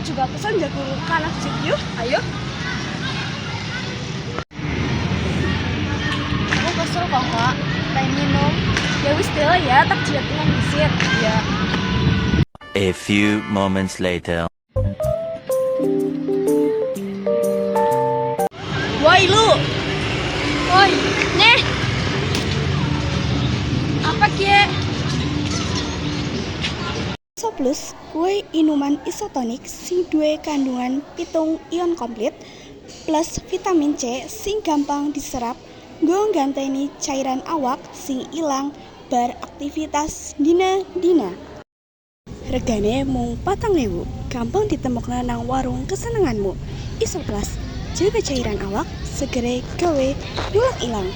juga pesan jago kanak sip yuk. Ayo. Aku kesel kok kak, pengen minum. Ya wis deh ya, tak jilat ulang disit. Ya. A few moments later. Woi lu. Woi, nih. Apa kie? Iso Plus kue inuman isotonik sing duwe kandungan pitung ion komplit plus vitamin C sing gampang diserap nggo ngganteni cairan awak sing ilang bar aktivitas dina-dina. Regane mung 4.000, gampang ditemokna nang warung kesenenganmu. Iso Plus, jaga cairan awak, segera gawe nulak ilang.